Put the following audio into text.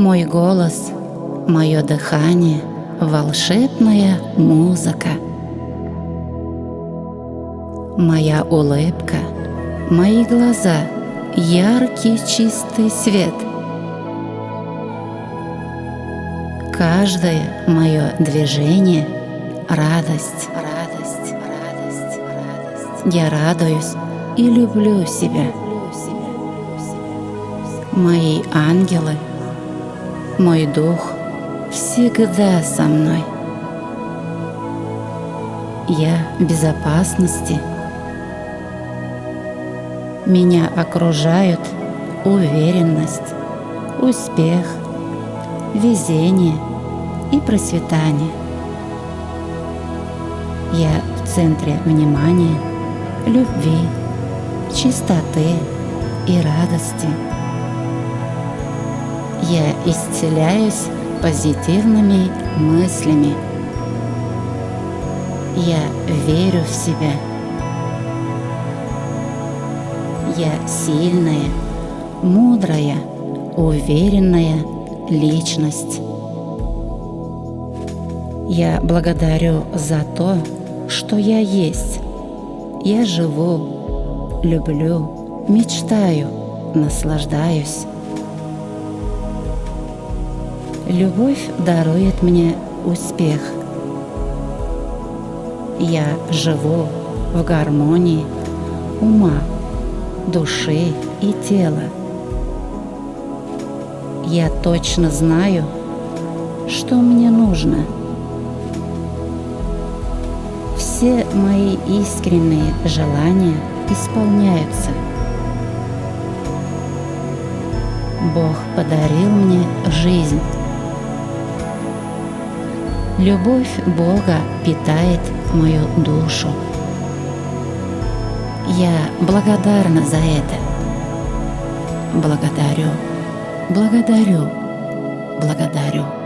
Мой голос, мое дыхание — волшебная музыка. Моя улыбка, мои глаза — яркий чистый свет. Каждое мое движение — радость. Я радуюсь и люблю себя. Мои ангелы, мой дух всегда со мной. Я в безопасности. Меня окружают уверенность, успех, везение и процветание. Я в центре внимания, любви, чистоты и радости. Я исцеляюсь позитивными мыслями. Я верю в себя. Я сильная, мудрая, уверенная личность. Я благодарю за то, что я есть. Я живу, люблю, мечтаю, наслаждаюсь. Любовь дарует мне успех. Я живу в гармонии ума, души и тела. Я точно знаю, что мне нужно. Все мои искренние желания исполняются. Бог подарил мне жизнь. Любовь Бога питает мою душу. Я благодарна за это. Благодарю, благодарю, благодарю.